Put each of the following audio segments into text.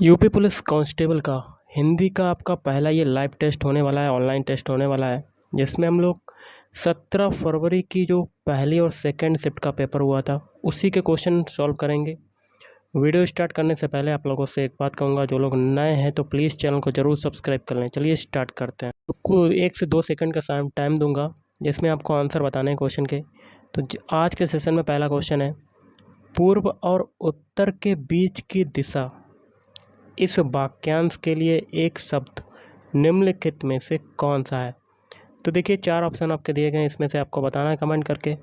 UP police constable का हिंदी का आपका पहला ये लाइव टेस्ट होने वाला है, ऑनलाइन टेस्ट होने वाला है, जिसमें हम लोग 17 फरवरी की जो पहली और सेकंड शिफ्ट का पेपर हुआ था उसी के क्वेश्चन सॉल्व करेंगे। वीडियो स्टार्ट करने से पहले आप लोगों से एक बात कहूँगा, जो लोग नए हैं तो प्लीज़ चैनल को ज़रूर सब्सक्राइब कर लें। चलिए स्टार्ट करते हैं। आपको 1 से 2 सेकंड का टाइम दूंगा जिसमें आपको आंसर बताने हैं क्वेश्चन के। तो आज के सेशन में पहला क्वेश्चन है, पूर्व और उत्तर के बीच की दिशा इस वाक्यांश के लिए एक शब्द निम्नलिखित में से कौन सा है। तो देखिए 4 ऑप्शन आपके दिए गए हैं, इसमें से आपको बताना है कमेंट करके।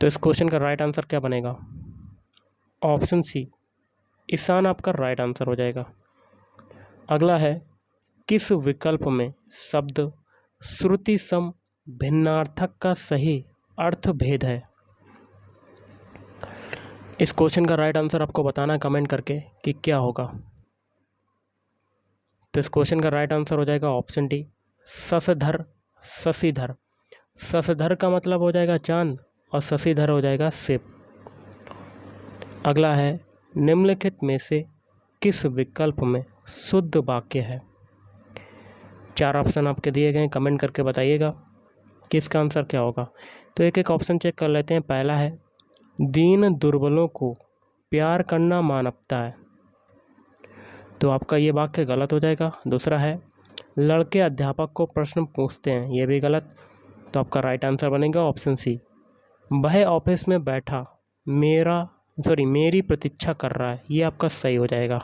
तो इस क्वेश्चन का राइट आंसर क्या बनेगा? ऑप्शन सी ईशान आपका राइट आंसर हो जाएगा। अगला है, किस विकल्प में शब्द श्रुति सम भिन्नार्थक का सही अर्थ भेद है? इस क्वेश्चन का राइट आंसर आपको बताना है कमेंट करके कि क्या होगा। तो इस क्वेश्चन का राइट आंसर हो जाएगा ऑप्शन डी, शशधर शशिधर। शशधर का मतलब हो जाएगा चांद और शशिधर हो जाएगा शिव। अगला है, निम्नलिखित में से किस विकल्प में शुद्ध वाक्य है? 4 ऑप्शन आपके दिए गए हैं, कमेंट करके बताइएगा कि इसका आंसर क्या होगा। तो एक एक ऑप्शन चेक कर लेते हैं। पहला है, दीन दुर्बलों को प्यार करना मानवता है, तो आपका ये वाक्य गलत हो जाएगा। दूसरा है, लड़के अध्यापक को प्रश्न पूछते हैं, ये भी गलत, तो आपका राइट आंसर बनेगा ऑप्शन सी, वह ऑफिस में बैठा मेरी प्रतीक्षा कर रहा है, ये आपका सही हो जाएगा।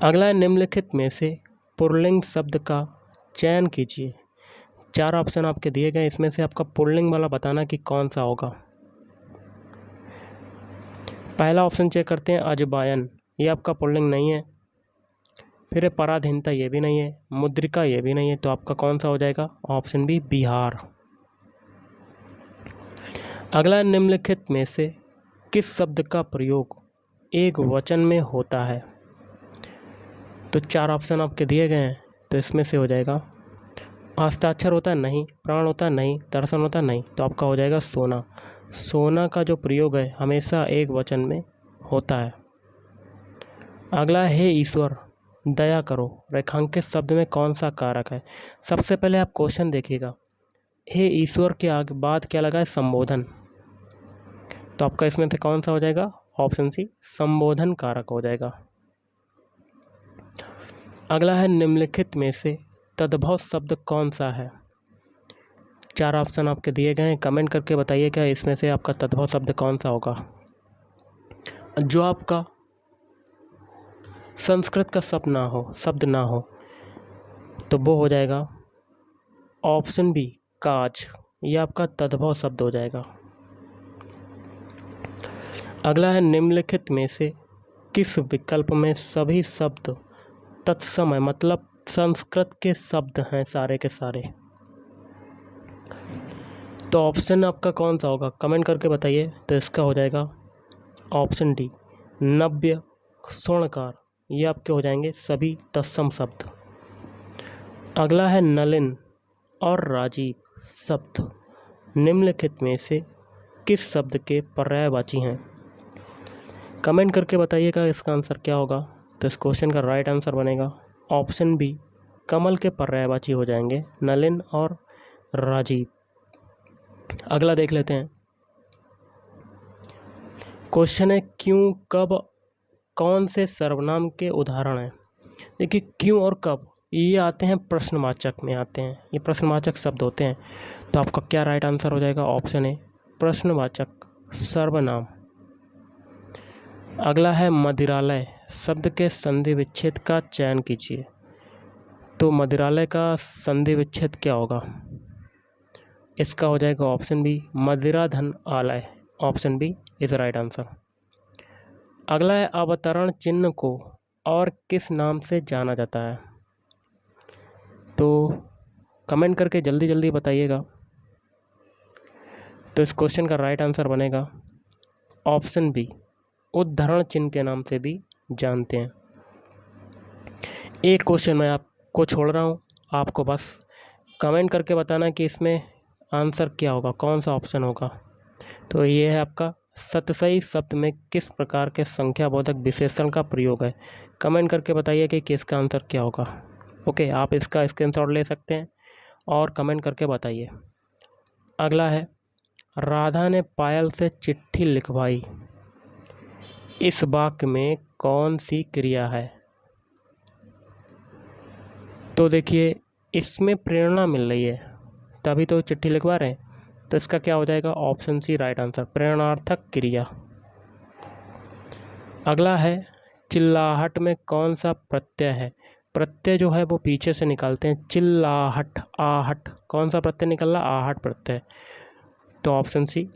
अगला है, निम्नलिखित में से पुल्लिंग शब्द का चयन कीजिए। 4 ऑप्शन आपके दिए गए, इसमें से आपका पुल्लिंग वाला बताना कि कौन सा होगा। पहला ऑप्शन चेक करते हैं, अजबायन, ये आपका पुल्लिंग नहीं है। फिर है पराधीनता, ये भी नहीं है। मुद्रिका, ये भी नहीं है, तो आपका कौन सा हो जाएगा? Option B, Bihar. अगला, निम्नलिखित में से किस शब्द का प्रयोग एक वचन में होता है? तो 4 ऑप्शन आपके दिए गए हैं, तो इसमें से हो जाएगा, हस्ताक्षर होता है नहीं, प्राण होता है नहीं, दर्शन होता है नहीं, तो आपका हो जाएगा सोना। सोना का जो प्रयोग है हमेशा एक वचन में होता है। अगला है, हे ईश्वर दया करो, रेखांकित शब्द में कौन सा कारक है? सबसे पहले आप क्वेश्चन देखिएगा, हे ईश्वर के आगे बाद क्या लगा है? संबोधन, तो आपका इसमें से कौन सा हो जाएगा? ऑप्शन सी, संबोधन कारक हो जाएगा। अगला है, निम्नलिखित में से तद्भव शब्द कौन सा है? 4 ऑप्शन आपके दिए गए हैं, कमेंट करके बताइए क्या इसमें से आपका तद्भव शब्द कौन सा होगा। जो आपका संस्कृत का शब्द ना हो तो वो हो जाएगा ऑप्शन बी, काज, ये आपका तद्भव शब्द हो जाएगा। अगला है, निम्नलिखित में से किस विकल्प में सभी शब्द तत्सम है, मतलब संस्कृत के शब्द हैं सारे के सारे? तो ऑप्शन आपका कौन सा होगा, कमेंट करके बताइए। तो इसका हो जाएगा ऑप्शन डी, नव्य, स्वर्णकार, ये आपके हो जाएंगे सभी तत्सम शब्द। अगला है, नलिन और राजीव शब्द निम्नलिखित में से किस शब्द के पर्यायवाची हैं? कमेंट करके बताइएगा इसका आंसर क्या होगा। तो इस क्वेश्चन का राइट आंसर बनेगा ऑप्शन बी, कमल के पर्यायवाची हो जाएंगे नलिन और राजीव। अगला देख लेते हैं। क्वेश्चन है, क्यों, कब, कौन से सर्वनाम के उदाहरण हैं? देखिए, क्यों और कब ये आते हैं प्रश्नवाचक में आते हैं, ये प्रश्नवाचक शब्द होते हैं, तो आपका क्या राइट आंसर हो जाएगा? ऑप्शन ए, प्रश्नवाचक सर्वनाम। अगला है, मदिरालय शब्द के संधि विच्छेद का चयन कीजिए। तो मदिरालय का संधि विच्छेद क्या होगा? इसका हो जाएगा ऑप्शन बी, मदिराधन आलय, option B is right answer. अगला है, अवतरण चिन्ह को और किस नाम से जाना जाता है? तो कमेंट करके जल्दी जल्दी बताइएगा। तो इस क्वेश्चन का राइट आंसर बनेगा ऑप्शन बी, उद्धरण चिन्ह के नाम से भी जानते हैं। एक क्वेश्चन मैं आपको छोड़ रहा हूँ, आपको बस कमेंट करके बताना कि इसमें आंसर क्या होगा, कौन सा ऑप्शन होगा। तो ये है आपका सतसई शब्द में किस प्रकार के संख्याबोधक विशेषण का प्रयोग है? कमेंट करके बताइए कि किसका आंसर क्या होगा। ओके, आप इसका स्क्रीनशॉट ले सकते हैं और कमेंट करके बताइए। अगला है, राधा ने पायल से चिट्ठी लिखवाई। इस वाक्य में कौन सी क्रिया है? तो देखिए, इसमें प्रेरणा मिल रही है तभी तो चिट्ठी लिखवा रहे हैं, तो इसका क्या हो जाएगा? ऑप्शन सी राइट आंसर, प्रेरणार्थक क्रिया। अगला है, चिल्लाहट में कौन सा प्रत्यय है? प्रत्यय जो है वो पीछे से निकालते हैं, चिल्लाहट, आहट, कौन सा प्रत्यय निकल रहा? आहट प्रत्यय, तो option C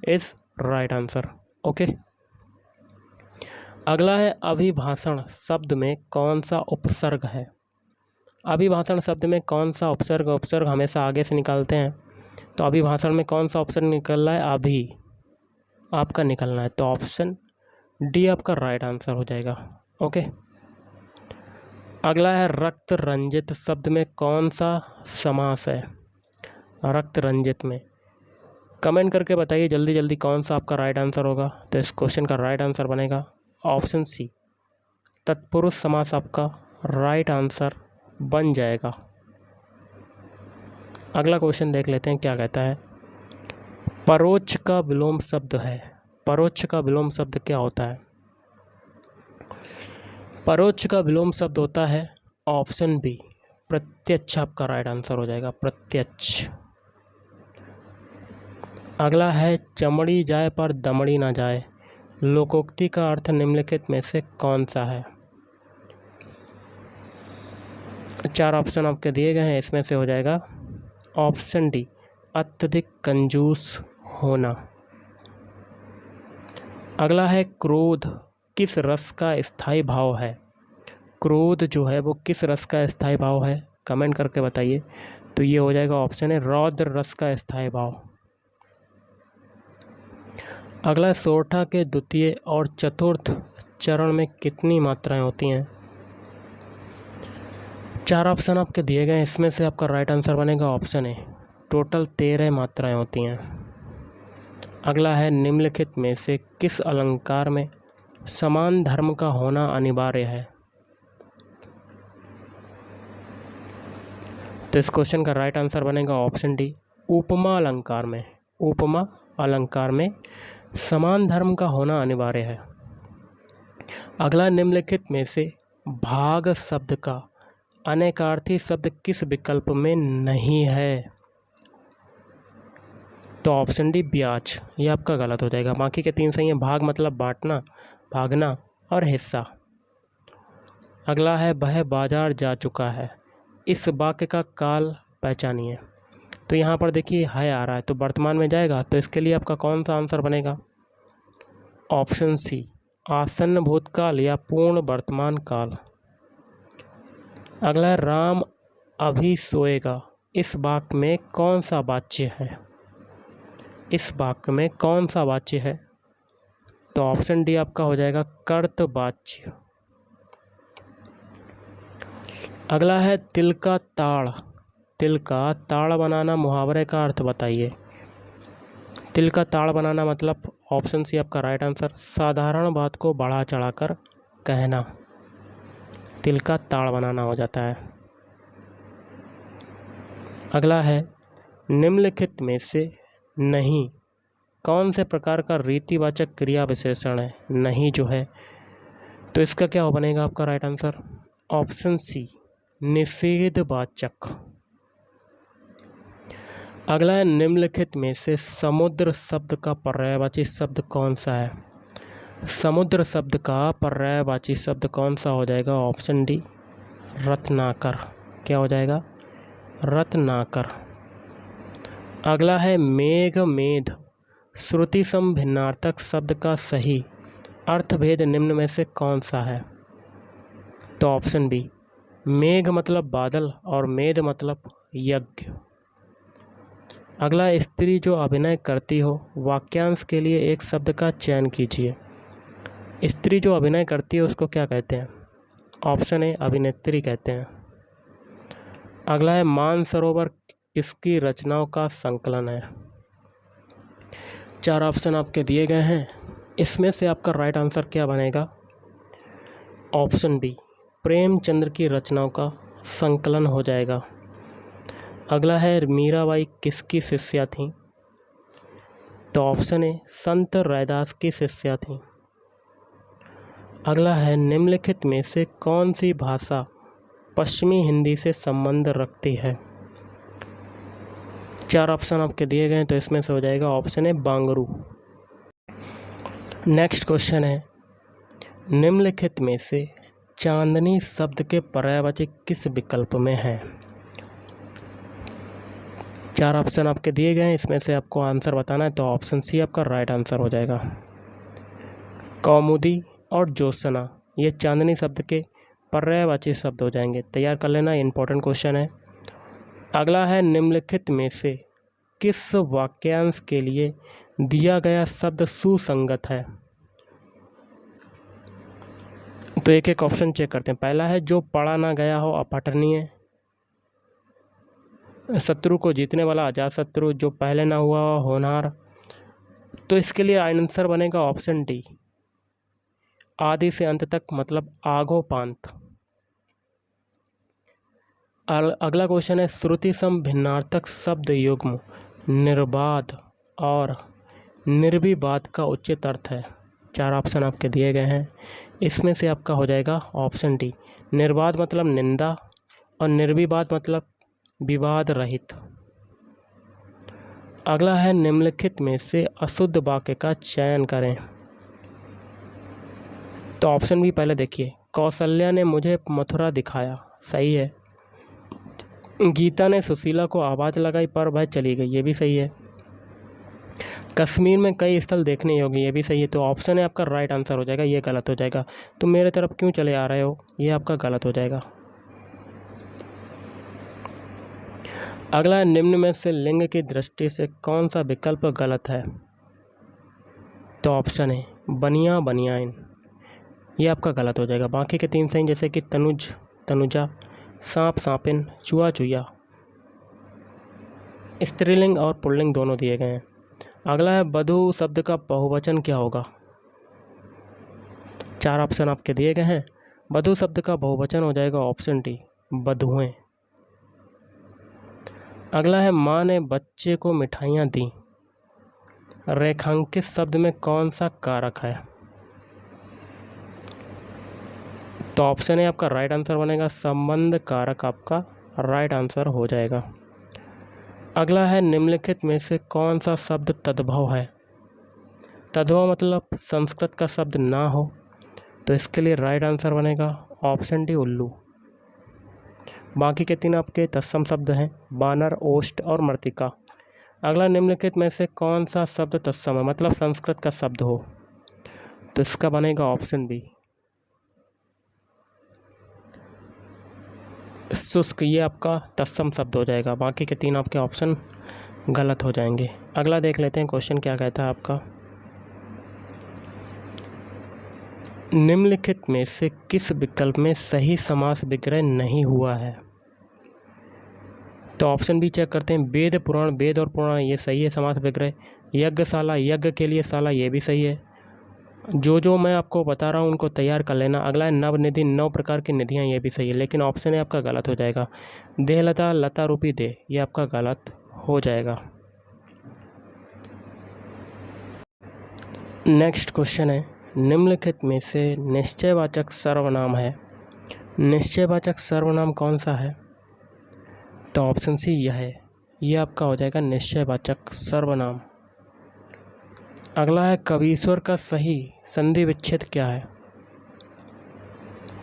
is right answer. Okay, अगला है, अभिभाषण शब्द में कौन सा उपसर्ग है? अभिभाषण शब्द में कौन सा उपसर्ग? उपसर्ग हमेशा आगे से निकालते हैं, तो अभिभाषण में कौन सा उपसर्ग निकल रहा है? अभी आपका निकलना है, तो ऑप्शन डी आपका राइट आंसर हो जाएगा। ओके, अगला है, रक्त रंजित शब्द में कौन सा समास है? रक्त रंजित में कमेंट करके बताइए जल्दी जल्दी कौन सा आपका राइट आंसर होगा। तो इस क्वेश्चन का राइट आंसर बनेगा ऑप्शन सी, तत्पुरुष समास आपका राइट आंसर बन जाएगा। अगला क्वेश्चन देख लेते हैं क्या कहता है। परोक्ष का विलोम शब्द है। परोक्ष का विलोम शब्द क्या होता है? परोक्ष का विलोम शब्द होता है ऑप्शन बी, प्रत्यक्ष आपका राइट आंसर हो जाएगा, प्रत्यक्ष। अगला है, चमड़ी जाए पर दमड़ी ना जाए, लोकोक्ति का अर्थ निम्नलिखित में से कौन सा है? 4 ऑप्शन आपके दिए गए हैं, इसमें से हो जाएगा ऑप्शन डी, अत्यधिक कंजूस होना। अगला है, क्रोध किस रस का स्थायी भाव है? क्रोध जो है वो किस रस का स्थायी भाव है? कमेंट करके बताइए। तो ये हो जाएगा ऑप्शन है, रौद्र रस का स्थायी भाव। अगला, सोरठा के द्वितीय और चतुर्थ चरण में कितनी मात्राएं होती हैं? 4 ऑप्शन आपके दिए गए हैं, इसमें से आपका राइट आंसर बनेगा ऑप्शन ए, टोटल 13 मात्राएं होती हैं। अगला है, निम्नलिखित में से किस अलंकार में समान धर्म का होना अनिवार्य है? तो इस क्वेश्चन का राइट आंसर बनेगा ऑप्शन डी, उपमा अलंकार में। उपमा अलंकार में समान धर्म का होना अनिवार्य है। अगला, निम्नलिखित में से भाग शब्द का अनेकार्थी शब्द किस विकल्प में नहीं है? तो ऑप्शन डी, ब्याज, ये आपका गलत हो जाएगा। बाकी के 3 सही हैं। भाग मतलब बांटना, भागना और हिस्सा। अगला है, वह बाजार जा चुका है। इस वाक्य का काल पहचानिए। तो यहाँ पर देखिए है आ रहा है, तो वर्तमान में जाएगा, तो इसके लिए आपका कौन सा आंसर बनेगा? ऑप्शन सी, आसन्न भूतकाल या पूर्ण वर्तमान काल। अगला है, राम अभी सोएगा। इस वाक्य में कौन सा वाच्य है? इस वाक्य में कौन सा वाच्य है? तो ऑप्शन डी आपका हो जाएगा कर्तवाच्य। अगला है, तिल का ताड़। तिल का ताड़ बनाना मुहावरे का अर्थ बताइए। तिल का ताड़ बनाना मतलब ऑप्शन सी आपका राइट आंसर, साधारण बात को बढ़ा चढ़ाकर कहना, तिल का ताड़ बनाना हो जाता है। अगला है, निम्नलिखित में से नहीं कौन से प्रकार का रीतिवाचक क्रिया विशेषण है? नहीं जो है, तो इसका क्या हो बनेगा आपका राइट आंसर? ऑप्शन सी, निषेधवाचक। अगला है, निम्नलिखित में से समुद्र शब्द का पर्यायवाची शब्द कौन सा है? समुद्र शब्द का पर्यायवाची शब्द कौन सा हो जाएगा? Option D, Ratnakar. क्या हो जाएगा? रत्नाकर। अगला है, मेघ मेध श्रुति सम भिन्नार्थक शब्द का सही अर्थभेद निम्न में से कौन सा है? तो ऑप्शन बी, मेघ मतलब बादल और मेध मतलब यज्ञ। अगला, स्त्री जो अभिनय करती हो, वाक्यांश के लिए एक शब्द का चयन कीजिए। स्त्री जो अभिनय करती है उसको क्या कहते हैं? ऑप्शन ए, अभिनेत्री कहते हैं। अगला है, मानसरोवर किसकी रचनाओं का संकलन है? 4 ऑप्शन आपके दिए गए हैं, इसमें से आपका राइट आंसर क्या बनेगा? ऑप्शन बी, प्रेमचंद्र की रचनाओं का संकलन हो जाएगा। अगला है, मीराबाई किसकी शिष्या थीं? तो ऑप्शन ए, संत रैदास की शिष्या थीं। अगला है, निम्नलिखित में से कौन सी भाषा पश्चिमी हिंदी से संबंध रखती है? 4 ऑप्शन आपके दिए गए हैं, तो इसमें से हो जाएगा option A, Bangaru. Next question है, निम्नलिखित में से चांदनी शब्द के पर्यायवाची किस विकल्प में है? 4 ऑप्शन आपके दिए गए हैं, इसमें से आपको आंसर बताना है, तो ऑप्शन सी आपका राइट आंसर हो जाएगा। कौमुदी और ज्योत्सना ये चांदनी शब्द के पर्यायवाची शब्द हो जाएंगे। तैयार कर लेना, इंपॉर्टेंट क्वेश्चन है। अगला है, निम्नलिखित में से किस वाक्यांश के लिए दिया गया शब्द सुसंगत है? तो एक एक ऑप्शन चेक करते हैं। पहला है, जो पढ़ा ना गया हो अपठनीय, शत्रु को जीतने वाला अजातशत्रु, जो पहले ना हुआ हो होनहार। तो इसके लिए आंसर बनेगा ऑप्शन डी, आदि से अंत तक, मतलब आगोपांत। अगला क्वेश्चन है, श्रुति सम भिन्नार्थक शब्द युग्म निर्बाध और निर्विवाद का उचित अर्थ है। 4 ऑप्शन आपके दिए गए हैं, इसमें से आपका हो जाएगा ऑप्शन डी, निर्बाध मतलब निंदा और निर्विवाद मतलब विवाद रहित। अगला है, निम्नलिखित में से अशुद्ध वाक्य का चयन करें। तो ऑप्शन भी पहले देखिए, कौशल्या ने मुझे मथुरा दिखाया, सही है। गीता ने सुशीला को आवाज़ लगाई पर वह चली गई, ये भी सही है। कश्मीर में कई स्थल देखने योग्य, ये भी सही है। तो ऑप्शन है आपका राइट आंसर हो जाएगा, ये गलत हो जाएगा। तो मेरे तरफ क्यों चले आ रहे हो, ये आपका गलत हो जाएगा। अगला, निम्न में से लिंग की दृष्टि से कौन सा विकल्प गलत है? तो ऑप्शन है बनिया बनियाइन, ये आपका गलत हो जाएगा। बाकी के 3 सही, जैसे कि तनुज तनुजा, सांप सांपिन, चूहा चूया। स्त्रीलिंग और पुल्लिंग दोनों दिए गए हैं। अगला है, वधू शब्द का बहुवचन क्या होगा? 4 ऑप्शन आपके दिए गए हैं, वधू शब्द का बहुवचन हो जाएगा ऑप्शन डी, वधुएं। अगला है, माँ ने बच्चे को मिठाइयाँ दी, रेखांकित शब्द में कौन सा कारक है? तो ऑप्शन है आपका राइट आंसर बनेगा, संबंध कारक आपका राइट आंसर हो जाएगा। अगला है, निम्नलिखित में से कौन सा शब्द तद्भव है? तद्भव मतलब संस्कृत का शब्द ना हो, तो इसके लिए राइट आंसर बनेगा ऑप्शन डी, उल्लू। बाकी के 3 आपके तत्सम शब्द हैं, बानर, ओष्ठ और मृतिका। अगला, निम्नलिखित में से कौन सा शब्द तत्सम है, मतलब संस्कृत का शब्द हो? तो इसका बनेगा ऑप्शन बी, शुष्क, ये आपका तत्सम शब्द हो जाएगा। बाकी के 3 आपके ऑप्शन गलत हो जाएंगे। अगला देख लेते हैं, क्वेश्चन क्या कहता है आपका, निम्नलिखित में से किस विकल्प में सही समास विग्रह नहीं हुआ है? तो ऑप्शन भी चेक करते हैं, वेद पुराण, वेद और पुराण, ये सही है समास विग्रह। यज्ञशाला, यज्ञ के लिए शाला, ये भी सही है। जो मैं आपको बता रहा हूँ उनको तैयार कर लेना। अगला है, नवनिधि, 9 प्रकार की निधियाँ, ये भी सही है, लेकिन ऑप्शन है आपका गलत हो जाएगा। देहलता, लता रूपी देह, ये आपका गलत हो जाएगा। नेक्स्ट क्वेश्चन है, निम्नलिखित में से निश्चयवाचक सर्वनाम है, निश्चयवाचक सर्वनाम कौन सा है? तो ऑप्शन सी यह है, ये आपका हो जाएगा निश्चयवाचक सर्वनाम। अगला है, कवीश्वर का सही संधि विच्छेद क्या है?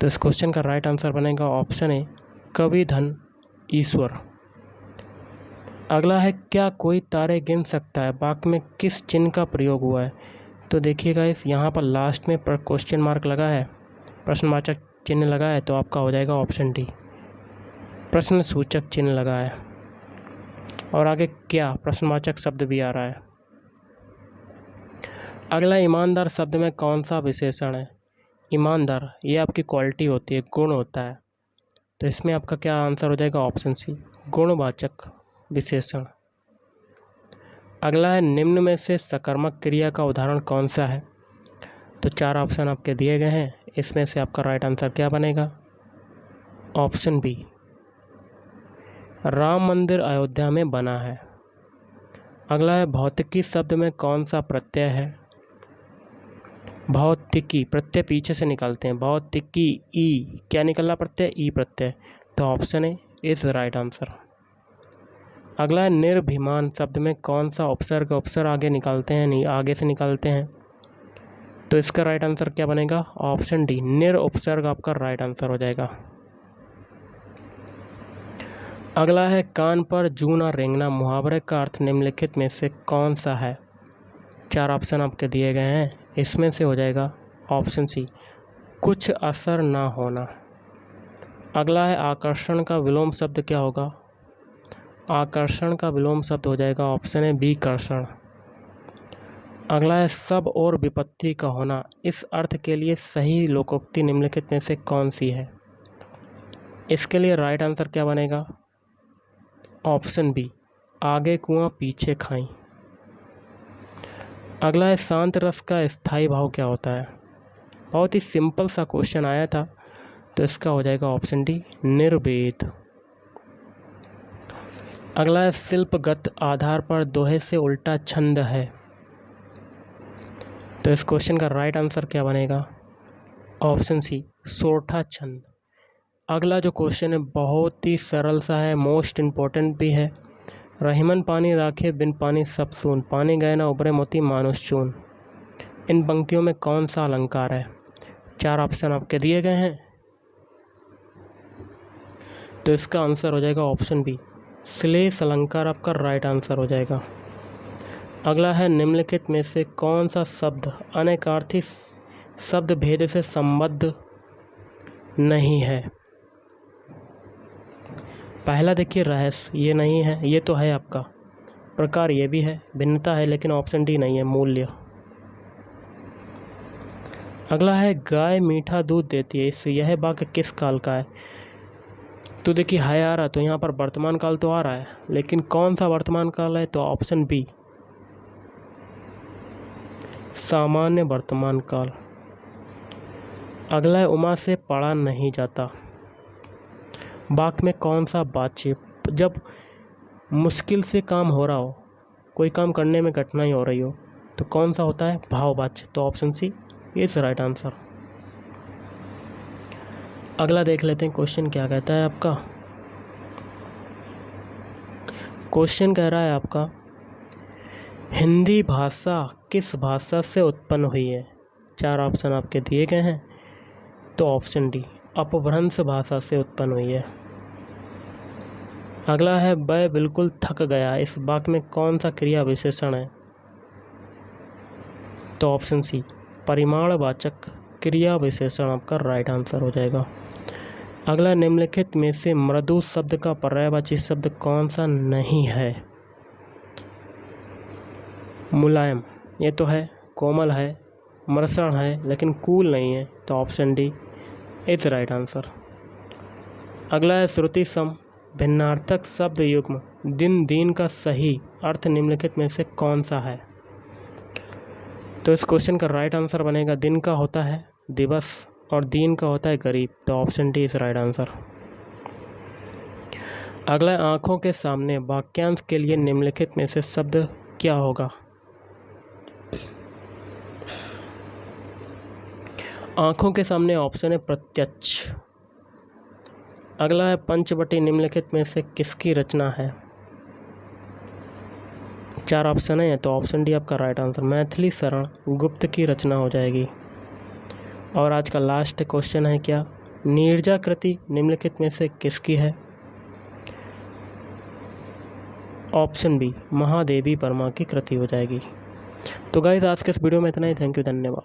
तो इस क्वेश्चन का राइट आंसर बनेगा ऑप्शन ए, कवि धन ईश्वर। अगला है, क्या कोई तारे गिन सकता है, वाक्य में किस चिन्ह का प्रयोग हुआ है? तो देखिएगा, इस यहाँ पर लास्ट में क्वेश्चन मार्क लगा है, प्रश्नवाचक चिन्ह लगा है, तो आपका हो जाएगा ऑप्शन डी, प्रश्न सूचक चिन्ह लगा है। और आगे क्या, प्रश्नवाचक शब्द भी आ रहा है। अगला, ईमानदार शब्द में कौन सा विशेषण है? ईमानदार, ये आपकी क्वालिटी होती है, गुण होता है, तो इसमें आपका क्या आंसर हो जाएगा ऑप्शन सी, गुणवाचक विशेषण। अगला है निम्न में से सकर्मक क्रिया का उदाहरण कौन सा है। तो 4 ऑप्शन आपके दिए गए हैं, इसमें से आपका राइट आंसर क्या बनेगा? ऑप्शन बी, राम मंदिर अयोध्या में बना है। अगला है भौतिकी शब्द में कौन सा प्रत्यय है। भौतिकी प्रत्यय पीछे से निकालते हैं, भौतिकी ई, क्या निकलना प्रत्यय? ई प्रत्यय, तो option A is right answer. अगला है निर्भिमान शब्द में कौन सा उपसर्ग आगे निकालते हैं, नहीं आगे से निकालते हैं, तो इसका राइट आंसर क्या बनेगा? ऑप्शन डी, निर उपसर्ग आपका राइट आंसर हो जाएगा। अगला है कान पर जूं ना रेंगना मुहावरे का अर्थ निम्नलिखित में से कौन सा है। 4 ऑप्शन आपके दिए गए हैं, इसमें से हो जाएगा ऑप्शन सी, कुछ असर ना होना। अगला है आकर्षण का विलोम शब्द क्या होगा। आकर्षण का विलोम शब्द हो जाएगा ऑप्शन ए बी, कर्षण। अगला है सब और विपत्ति का होना, इस अर्थ के लिए सही लोकोक्ति निम्नलिखित में से कौन सी है। इसके लिए राइट आंसर क्या बनेगा? ऑप्शन बी, आगे कुआं पीछे खाई। अगला है शांत रस का स्थायी भाव क्या होता है। बहुत ही सिंपल सा क्वेश्चन आया था, तो इसका हो जाएगा ऑप्शन डी, निर्वेद। अगला है शिल्पगत आधार पर दोहे से उल्टा छंद है, तो इस क्वेश्चन का राइट आंसर क्या बनेगा? ऑप्शन सी, सोरठा छंद। अगला जो क्वेश्चन है बहुत ही सरल सा है, मोस्ट इम्पोर्टेंट भी है। रहीमन पानी राखे बिन पानी सब सून, पानी गए ना उबरे मोती मानुष चून। इन पंक्तियों में कौन सा अलंकार है। 4 ऑप्शन आपके दिए गए हैं, तो इसका आंसर हो जाएगा ऑप्शन बी, श्लेष अलंकार आपका राइट आंसर हो जाएगा। अगला है निम्नलिखित में से कौन सा शब्द अनेकार्थी शब्द भेद से संबद्ध नहीं है। पहला देखिए रहस्य, ये नहीं है, ये तो है आपका। प्रकार ये भी है, भिन्नता है, लेकिन ऑप्शन डी नहीं है, मूल्य। अगला है गाय मीठा दूध देती है, इस यह वाक्य किस काल का है। तो देखिए है आ रहा, तो यहाँ पर वर्तमान काल तो आ रहा है, लेकिन कौन सा वर्तमान काल है, तो ऑप्शन बी, सामान्य वर्तमान काल। अगला है उमा से पढ़ा नहीं जाता, वाक्य में कौन सा वाच्य, जब मुश्किल से काम हो रहा हो, कोई काम करने में कठिनाई हो रही हो, तो कौन सा होता है, भाववाच्य, तो option C is right answer. अगला देख लेते हैं क्वेश्चन क्या कहता है आपका। क्वेश्चन कह रहा है आपका, हिंदी भाषा किस भाषा से उत्पन्न हुई है। 4 ऑप्शन आपके दिए गए हैं, तो ऑप्शन डी, अपभ्रंश भाषा से उत्पन्न हुई है। अगला है वह बिल्कुल थक गया, इस वाक्य में कौन सा क्रिया विशेषण है, तो ऑप्शन सी, परिमाणवाचक क्रिया विशेषण आपका राइट आंसर हो जाएगा। अगला निम्नलिखित में से मृदु शब्द का पर्यायवाची शब्द कौन सा नहीं है। मुलायम, ये तो है, कोमल है, मृषण है, लेकिन कूल नहीं है, तो option D is right answer. अगला है श्रुति सम भिन्नार्थक शब्द युग्म दिन दीन का सही अर्थ निम्नलिखित में से कौन सा है। तो इस क्वेश्चन का राइट आंसर बनेगा, दिन का होता है दिवस और दीन का होता है गरीब, तो option D is right answer. अगला आँखों के सामने वाक्यांश के लिए निम्नलिखित में से शब्द क्या होगा। आँखों के सामने ऑप्शन है प्रत्यक्ष। अगला है पंचवटी निम्नलिखित में से किसकी रचना है। 4 ऑप्शन है, तो ऑप्शन डी आपका राइट आंसर, मैथिली शरण गुप्त की रचना हो जाएगी। और आज का लास्ट क्वेश्चन है क्या, नीरजा कृति निम्नलिखित में से किसकी है। ऑप्शन बी, महादेवी वर्मा की कृति हो जाएगी। तो गाइस आज के इस वीडियो में इतना ही, थैंक यू, धन्यवाद।